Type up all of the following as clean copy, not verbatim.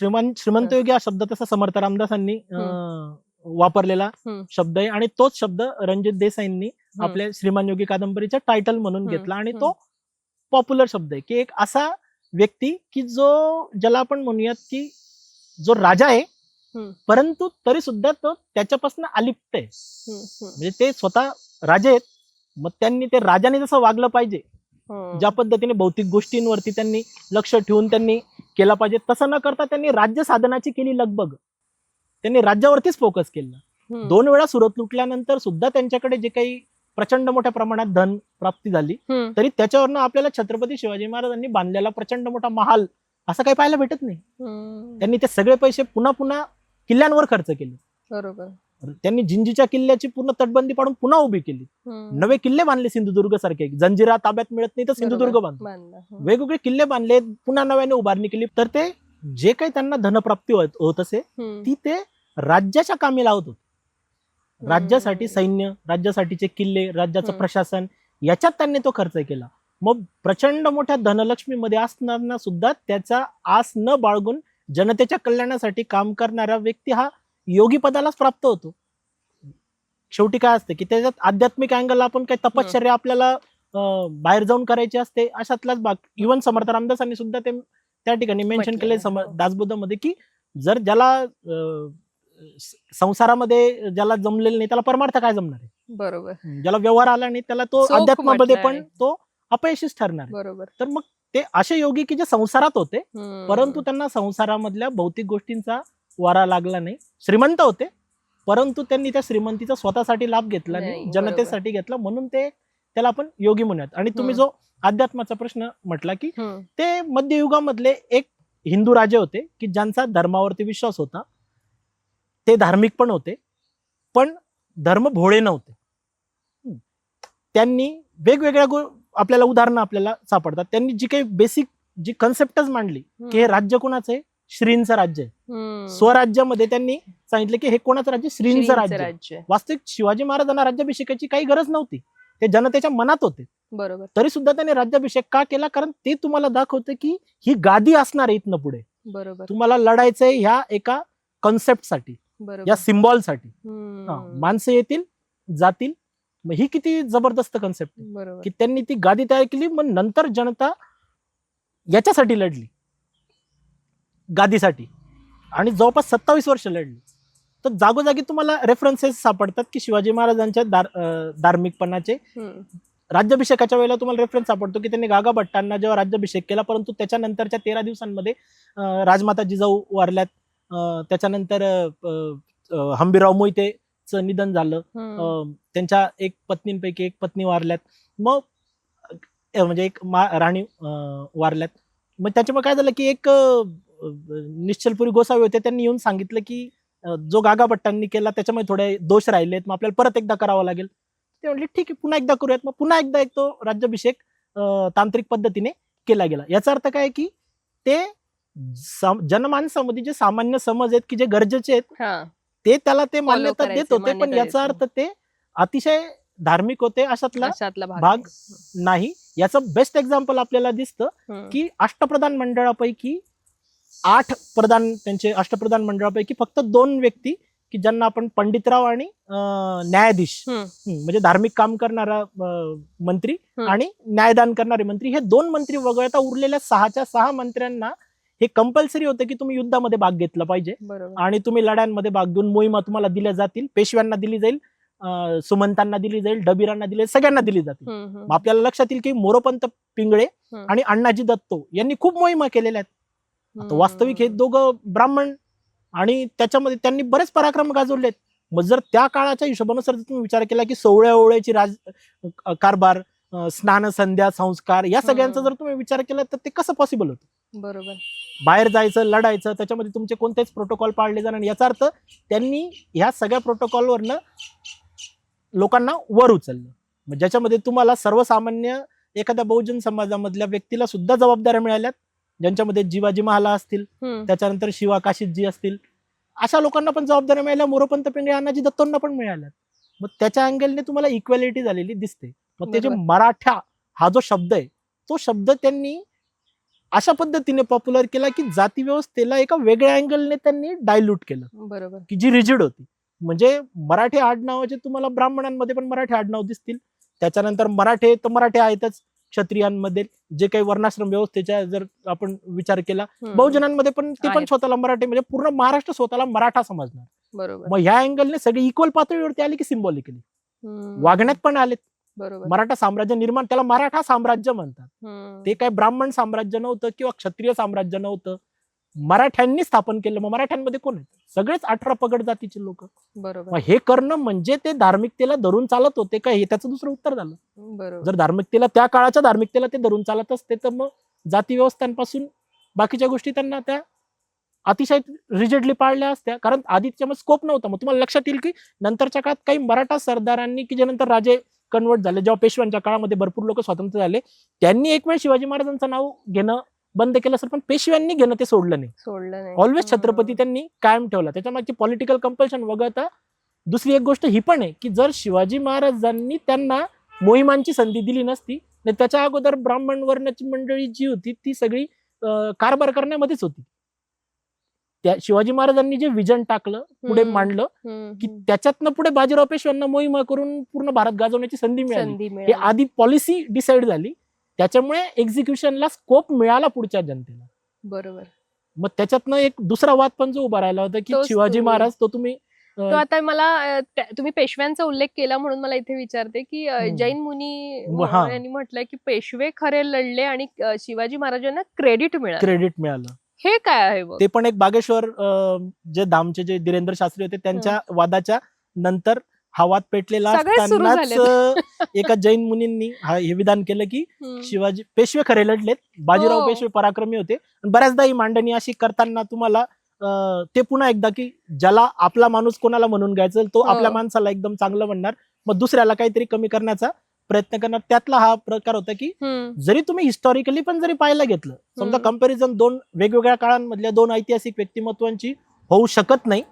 श्रीमंत योगी हा शब्द तसा समर्थ रामदासांनी वापरलेला शब्द आहे आणि तोच शब्द रणजित देसाईंनी आपल्या श्रीमान योगी कादंबरीच्या टायटल म्हणून घेतला आणि तो पॉप्युलर शब्द आहे की एक असा व्यक्ती की ज्याला आपण म्हणूयात की जो राजा आहे परंतु तरी सुद्धा तो त्याच्यापासून अलिप्त आहे. म्हणजे ते स्वतः राजे आहेत, मग त्यांनी ते राजाने जसं वागलं पाहिजे, ज्या पद्धतीने भौतिक गोष्टींवरती त्यांनी लक्ष ठेवून त्यांनी केला पाहिजे, तसं न करता त्यांनी राज्य साधनाची केली लगबग. त्यांनी राज्यावरतीच फोकस केला. 2 वेळा सुरत लुटल्यानंतर सुद्धा त्यांच्याकडे जे काही प्रचंड मोठ्या प्रमाणात धन प्राप्ती झाली तरी त्याच्यावरनं आपल्याला छत्रपती शिवाजी महाराजांनी बांधलेला प्रचंड मोठा महाल असं काही पाहायला भेटत नाही. त्यांनी ते सगळे पैसे पुन्हा पुन्हा किल्ल्यांवर खर्च केले. बरोबर. त्यांनी जिंजीच्या किल्ल्याची पूर्ण तटबंदी पाडून पुन्हा उभी केली. नवे किल्ले बांधले सिंधुदुर्ग सारखे. जंजिरा ताब्यात मिळत नाही तर सिंधुदुर्ग बांधला. वेगवेगळे किल्ले बांधले, पुन्हा नव्याने उभारणी केली. तर ते जे काही त्यांना धनप्राप्ती होत असे ती ते राज्याच्या कामी लावत होते. राज्यासाठी सैन्य, राज्यासाठीचे किल्ले, राज्याचं प्रशासन याच्यात त्यांनी तो खर्च केला. मग प्रचंड मोठ्या धनलक्ष्मीमध्ये असताना सुद्धा त्याचा आस न बाळगून जनतेच्या कल्याणासाठी काम करणारा व्यक्ती हा योगी पदालाच प्राप्त होतो. शेवटी काय असते की त्याच्यात आध्यात्मिक अँगल आपण काही तपश्चर्या आपल्याला बाहेर जाऊन करायची असते अशातलाच भाग. इव्हन समर्थ रामदासांनी सुद्धा ते त्या ठिकाणी मेन्शन केले दासबोधामध्ये की जर ज्याला संसारामध्ये ज्याला जमलेलं नाही त्याला परमार्थ काय जमणार आहे. बरोबर. ज्याला व्यवहार आला नाही त्याला तो अध्यात्मामध्ये पण तो अपयशीच ठरणार. बरोबर. तर मग ते असे योगी की जे संसारात होते परंतु त्यांना संसारामधल्या भौतिक गोष्टींचा वारा लागला नाही. श्रीमंत होते परंतु त्यांनी त्या श्रीमंतीचा स्वतःसाठी लाभ घेतला नाही, जनतेसाठी घेतला, म्हणून ते त्याला आपण योगी म्हणूयात. आणि तुम्ही जो अध्यात्माचा प्रश्न म्हटला की ते मध्ययुगामधले एक हिंदू राजे होते की ज्यांचा धर्मावरती विश्वास होता. ते धार्मिक पण होते पण धर्म भोळे नव्हते. त्यांनी वेगवेगळ्या आपल्याला उदाहरणं आपल्याला सापडतात. त्यांनी जी काही बेसिक जी कन्सेप्टच मांडली की हे राज्य कोणाचं आहे, श्रींचं राज्य आहे. स्वराज्यामध्ये त्यांनी सांगितलं की हे कोणाचं राज्य, श्रींचं राज्य. वास्तविक शिवाजी महाराजांना राज्याभिषेकाची काही गरज नव्हती, ते जनतेच्या मनात होते. बरोबर. तरी सुद्धा त्यांनी राज्याभिषेक का केला, कारण ते तुम्हाला दाखवतं की ही गादी असणार आहे इथनं पुढे. बरोबर. तुम्हाला लढायचंय ह्या एका कॉन्सेप्टसाठी, या सिम्बॉलसाठी. माणसं येतील जातील, मग ही किती जबरदस्त कन्सेप्ट की त्यांनी ती गादी तयार केली. मग नंतर जनता याच्यासाठी लढली, गादीसाठी, आणि जवळपास 27 वर्ष लढली. तर जागोजागी तुम्हाला रेफरन्सेस सापडतात की शिवाजी महाराजांच्या धार्मिकपणाचे. राज्याभिषेकाच्या वेळेला तुम्हाला रेफरन्स सापडतो की त्यांनी गागा भट्टांना जेव्हा राज्याभिषेक केला परंतु त्याच्यानंतरच्या 13 दिवसांमध्ये राजमाता जिजाऊ वारल्यात. त्याच्यानंतर हंबीरराव मोहितेचं निधन झालं. त्यांच्या एक पत्नींपैकी एक पत्नी वारल्यात. मग म्हणजे एक राणी वारल्यात. मग त्याच्यामुळे काय झालं की एक निश्चलपुरी गोसावी होते, त्यांनी येऊन सांगितलं की जो गागा भट्टांनी केला त्याच्यामध्ये थोडे दोष राहिलेत, मग आपल्याला परत एकदा करावा लागेल. ते म्हटले ठीक आहे पुन्हा एकदा करूयात. मग पुन्हा एकदा तो राज्याभिषेक तांत्रिक पद्धतीने केला गेला. याचा अर्थ काय की ते जनमानसामध्ये जे सामान्य समज आहेत की जे गरजेचे आहेत ते त्याला ते मान्यता देत होते, पण याचा अर्थ ते अतिशय धार्मिक होते अशातला भाग नाही. याचं बेस्ट एक्झाम्पल आपल्याला दिसतं की अष्टप्रधान मंडळापैकी 8 प्रधान, त्यांचे अष्टप्रधान मंडळापैकी फक्त 2 व्यक्ती की ज्यांना आपण पंडितराव आणि न्यायाधीश म्हणजे धार्मिक काम करणारा मंत्री आणि न्यायदान करणारे मंत्री, हे 2 मंत्री वगळता उरलेल्या 6च्या 6 मंत्र्यांना हे कंपल्सरी होतं की तुम्ही युद्धामध्ये भाग घेतला पाहिजे आणि तुम्ही लढ्यांमध्ये भाग घेऊन मोहिमा तुम्हाला दिल्या जातील. पेशव्यांना दिली जाईल, सुमंतांना दिली जाईल, डबीरांना दिली, सगळ्यांना दिली जातील. आपल्याला लक्षात येईल की मोरोपंत पिंगळे आणि अण्णाजी दत्तो यांनी खूप मोहिमा केलेल्या आहेत. आता वास्तविक हे दोघं ब्राह्मण आणि त्याच्यामध्ये त्यांनी बरेच पराक्रम गाजवलेत. मग जर त्या काळाच्या हिशोबानुसार तुम्ही विचार केला की 16 ओवळ्याची कारभार, स्नान संध्या संस्कार या सगळ्यांचा जर तुम्ही विचार केला तर ते कसं पॉसिबल होतं. बरोबर. बाहेर जायचं, लढायचं, त्याच्यामध्ये तुमचे कोणतेच प्रोटोकॉल पाळले जाणार. याचा अर्थ त्यांनी ह्या सगळ्या प्रोटोकॉलवरनं लोकांना वर उचललं, ज्याच्यामध्ये तुम्हाला सर्वसामान्य एखाद्या बहुजन समाजामधल्या व्यक्तीला सुद्धा जबाबदाऱ्या मिळाल्यात, ज्यांच्यामध्ये जिवाजी महाला असतील, त्याच्यानंतर शिवा काशीदजी असतील, अशा लोकांना पण जबाबदाऱ्या मिळाल्या. मोरोपंत पिंगळे, अण्णाजी दत्तोंना पण मिळाल्यात. मग त्याच्या अँगलने तुम्हाला इक्वॅलिटी झालेली दिसते. मग ते जे मराठा हा जो शब्द आहे तो शब्द त्यांनी अशा पद्धतीने पॉप्युलर केला की जाती व्यवस्थेला एका वेगळ्या अँगलने त्यांनी डायल्यूट केलं, बरोबर. की जी रिजिड होती. म्हणजे मराठी आडनावाचे तुम्हाला ब्राह्मणांमध्ये पण मराठी आडनाव दिसतील, त्याच्यानंतर मराठे तर मराठे आहेतच, क्षत्रियांमध्ये जे काही वर्णाश्रम व्यवस्थेचा जर आपण विचार केला, बहुजनांमध्ये पण ते पण स्वतःला मराठी, म्हणजे पूर्ण महाराष्ट्र स्वतःला मराठा समजणार. बरोबर. मग ह्या अँगलने सगळी इक्वल पातळीवरती आली की सिम्बॉलिकली वागण्यात पण आले. बरोबर. मराठा साम्राज्य निर्माण, त्याला मराठा साम्राज्य म्हणतात. ते काय ब्राह्मण साम्राज्य नव्हतं किंवा क्षत्रिय साम्राज्य नव्हतं, मराठ्यांनी स्थापन केलं. मग मराठ्यांमध्ये कोण आहेत? सगळेच 18 पगड जातीचे लोक. बरोबर. मग हे करणं म्हणजे ते धार्मिकतेला धरून चालत होते का, हे त्याचं दुसरं उत्तर झालं. बरोबर. जर धार्मिकतेला, त्या काळाच्या धार्मिकतेला ते धरून चालत असते, तर मग जाती व्यवस्थांपासून बाकीच्या गोष्टी त्यांना त्या अतिशय रिजिडली पाळल्या असत्या, कारण आधीच्या मग स्कोप नव्हता. मग तुम्हाला लक्षात येईल की नंतरच्या काळात काही मराठा सरदारांनी, की जे नंतर राजे कन्वर्ट झाले, जेव्हा पेशव्यांच्या काळामध्ये भरपूर लोक स्वतंत्र झाले, त्यांनी एक वेळ शिवाजी महाराजांचं नाव घेणं बंद केलं सर, पण पेशव्यांनी घेणं ते सोडलं नाही. ऑलवेज छत्रपती त्यांनी कायम ठेवला. त्याच्यामागची पॉलिटिकल कंपल्शन वगळता दुसरी एक गोष्ट ही पण आहे की जर शिवाजी महाराजांनी त्यांना मोहिमांची संधी दिली नसती, त्याच्या अगोदर ब्राह्मण वर्णाची मंडळी जी होती ती सगळी कारभार करण्यामध्येच होती. त्या शिवाजी महाराजांनी जे विजन टाकलं, पुढे मांडलं, की त्याच्यातनं पुढे बाजीराव पेशव्यांना मोहिमा करून पूर्ण भारत गाजवण्याची संधी मिळाली. हे आधी पॉलिसी डिसाईड झाली, त्याच्यामुळे एक्झिक्युशनला स्कोप मिळाला पुढच्या जनतेला. बरोबर. मग त्याच्यातनं एक दुसरा वाद पण जो उभा राहिला होता की शिवाजी महाराज, तो तुम्ही तो आता मला तुम्ही पेशव्यांचा उल्लेख केला म्हणून मला इथे विचारते की जैन मुनी यांनी म्हटलंय की पेशवे खरे लढले आणि शिवाजी महाराजांना क्रेडिट मिळालं. हे काय आहे? ते पण एक बागेश्वर जे धामचे जे धीरेंद्र शास्त्री होते, त्यांच्या वादाच्या नंतर हा वाद पेटलेला असतानाच एका जैन मुनींनी हे विधान केलं की शिवाजी पेशवे खरे लढलेत, बाजीराव पेशवे पराक्रमी होते. बऱ्याचदा ही मांडणी अशी करताना तुम्हाला ते पुन्हा एकदा की ज्याला आपला माणूस कोणाला म्हणून घ्यायचं, तो आपल्या माणसाला एकदम चांगलं म्हणणार, मग दुसऱ्याला काहीतरी कमी करण्याचा प्रयत्न करणार. त्यातला हा प्रकार होता की जरी तुम्ही हिस्टॉरिकली पण जरी पाहायला घेतलं, समजा कंपॅरिझन दोन वेगवेगळ्या काळांमधल्या दोन ऐतिहासिक व्यक्तिमत्वांची होऊ शकत नाही,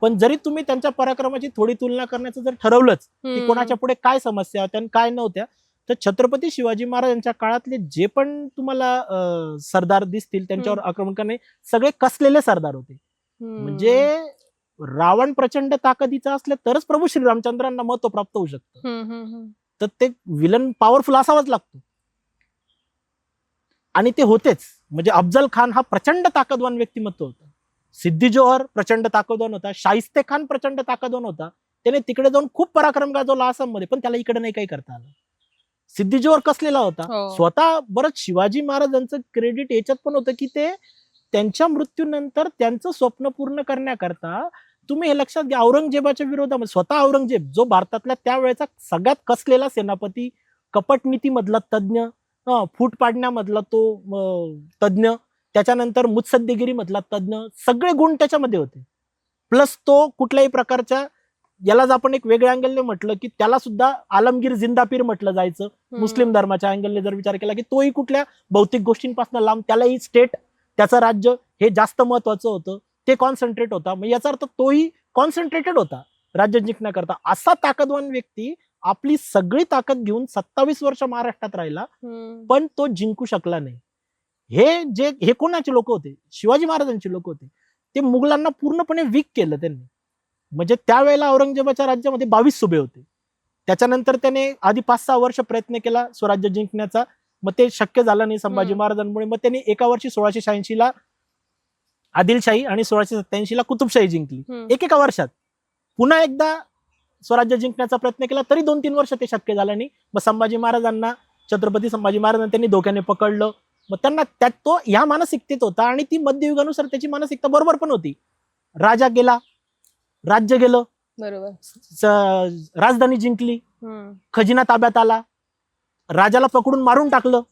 पण जरी तुम्ही त्यांच्या पराक्रमाची थोडी तुलना करण्याचं जर ठरवलंच की कोणाच्या पुढे काय समस्या होत्या आणि काय नव्हत्या, तर छत्रपती शिवाजी महाराजांच्या काळातले जे पण तुम्हाला सरदार दिसतील त्यांच्यावर आक्रमण करणे सगळे कसलेले सरदार होते. म्हणजे रावण प्रचंड ताकदीचा असले तरच प्रभू श्रीरामचंद्रांना महत्व प्राप्त होऊ शकतं. तर ते विलन पॉवरफुल असावाच लागतो, आणि ते होतेच. म्हणजे अफजल खान हा प्रचंड ताकदवान व्यक्तिमत्व होता, सिद्दी जोहर प्रचंड ताकदवान होता, शाहिस्ते खान प्रचंड ताकदवान होता. त्याने तिकडे जाऊन खूप पराक्रम गाजवला आसाम मध्ये, पण त्याला इकडे नाही काही करता आलं. सिद्दी जोहर कसलेला होता स्वतः. बरंच शिवाजी महाराजांचं क्रेडिट याच्यात पण होतं की ते त्यांच्या मृत्यूनंतर त्यांचं स्वप्न पूर्ण करण्याकरता, तुम्ही हे लक्षात घ्या, औरंगजेबाच्या विरोधामध्ये स्वतः औरंगजेब जो भारतातल्या त्यावेळेचा सगळ्यात कसलेला सेनापती, कपटनीतीमधला तज्ञ, फूट पाडण्यामधला तो तज्ञ, त्याच्यानंतर मुत्सद्देगिरी मधला तज्ञ, सगळे गुण त्याच्यामध्ये होते. प्लस तो कुठल्याही प्रकारच्या, यालाच आपण एक वेगळ्या अँगलने म्हटलं की त्याला सुद्धा आलमगीर जिंदापीर म्हटलं जायचं मुस्लिम धर्माच्या अँगलने जर विचार केला की तोही कुठल्या भौतिक गोष्टींपासून लांब, त्यालाही स्टेट, त्याचं राज्य हे जास्त महत्वाचं होतं, ते कॉन्सन्ट्रेट होता. मग याचा अर्थ तोही कॉन्सन्ट्रेटेड होता राज्य जिंकण्याकरता. असा ताकदवान व्यक्ती आपली सगळी ताकद घेऊन 27 वर्ष महाराष्ट्रात राहिला, पण तो जिंकू शकला नाही. हे कोणाचे लोक होते? शिवाजी महाराजांचे लोक होते. ते मुघलांना पूर्णपणे वीक केलं त्यांनी. म्हणजे त्यावेळेला औरंगजेबाच्या राज्यामध्ये 22 सुबे होते. त्याच्यानंतर त्याने आधी 5-6 वर्ष प्रयत्न केला स्वराज्य जिंकण्याचा, मग ते शक्य झालं नाही संभाजी महाराजांमुळे. मग त्यांनी एका वर्षी 1686 ला आदिलशाही आणि 1687 ला कुतुबशाही जिंकली. एका वर्षात पुन्हा एकदा स्वराज्य जिंकण्याचा प्रयत्न केला, तरी 2-3 वर्ष ते शक्य झालं नाही. मग संभाजी महाराजांना, छत्रपती संभाजी महाराजांना त्यांनी धोक्याने पकडलं. मग त्यांना त्यात तो ह्या मानसिकतेत होता, आणि ती मध्ययुगानुसार त्याची मानसिकता बरोबर पण होती. राजा गेला, राज्य गेलं, बरोबर, राजधानी जिंकली, खजिना ताब्यात आला, राजाला पकडून मारून टाकलं,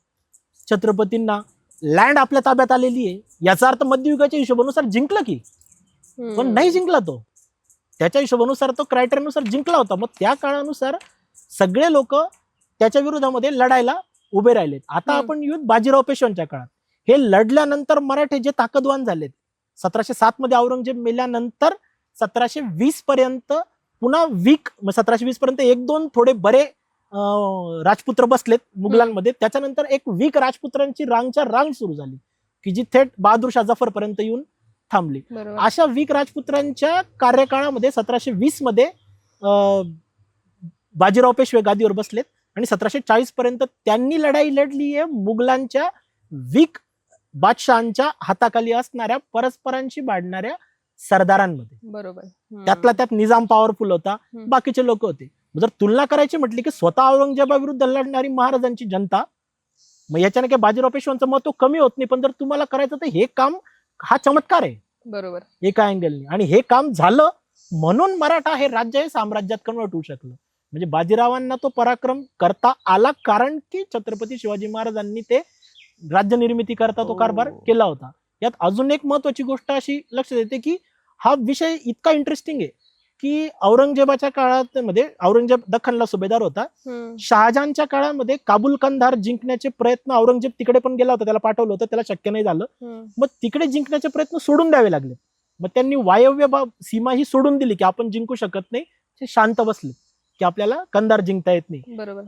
छत्रपतींना लँड आपल्या ताब्यात आलेली आहे. याचा अर्थ मध्ययुगाच्या हिशोबानुसार जिंकलं की, पण नाही जिंकला तो. त्याच्या हिशोबानुसार तो क्रायटेरियानुसार जिंकला होता. मग त्या काळानुसार सगळे लोक त्याच्या विरोधामध्ये लढायला उभे राहिलेत. आता आपण येऊ बाजीराव पेशव्यांच्या काळात. हे लढल्यानंतर मराठे जे ताकदवान झालेत, 1707 मध्ये औरंगजेब मेल्यानंतर 1720 पर्यंत पुन्हा वीक, 1720 पर्यंत 1-2 थोडे बरे राजपुत्र बसलेत मुघलांमध्ये. त्याच्यानंतर एक वीक राजपुत्रांची रांगच्या रांग सुरू झाली की जी थेट बहादूर शाह जफर पर्यंत येऊन थांबली. अशा वीक राजपुत्रांच्या कार्यकाळामध्ये 1720 मध्ये बाजीराव पेशवे गादीवर बसलेत आणि 1740 पर्यंत त्यांनी लढाई लढली आहे मुघलांच्या वीक बादशहांच्या हाताखाली असणाऱ्या परस्परांशी भांडणाऱ्या सरदारांमध्ये. बरोबर. त्यातला त्यात निजाम पॉवरफुल होता, बाकीचे लोक होते. जर तुलना करायची म्हटली की स्वतः औरंगजेबाविरुद्ध लढणारी महाराजांची जनता, मग याच्याने काही बाजीराव पेशव्यांचं महत्व कमी होत नाही. पण जर तुम्हाला करायचं तर हे काम हा चमत्कार आहे बरोबर एका अँगलने, आणि हे काम झालं म्हणून मराठा हे राज्य हे साम्राज्यात कन्वर्ट होऊ शकलं. म्हणजे बाजीरावांना तो पराक्रम करता आला कारण की छत्रपती शिवाजी महाराजांनी ते राज्य निर्मिती करता तो कारभार केला होता. यात अजून एक महत्वाची गोष्ट अशी लक्षात येते की हा विषय इतका इंटरेस्टिंग आहे की औरंगजेबाच्या काळात मध्ये औरंगजेब दख्खनला सुभेदार होता. शहाजहानच्या काळामध्ये काबूल कंधार जिंकण्याचे प्रयत्न औरंगजेब तिकडे पण गेला होता, त्याला पाठवलं होतं, त्याला शक्य नाही झालं. मग तिकडे जिंकण्याचे प्रयत्न सोडून द्यावे लागले. मग त्यांनी वायव्य सीमा ही सोडून दिली की आपण जिंकू शकत नाही. ते शांत बसले की आपल्याला कंधार जिंकता येत नाही. बरोबर.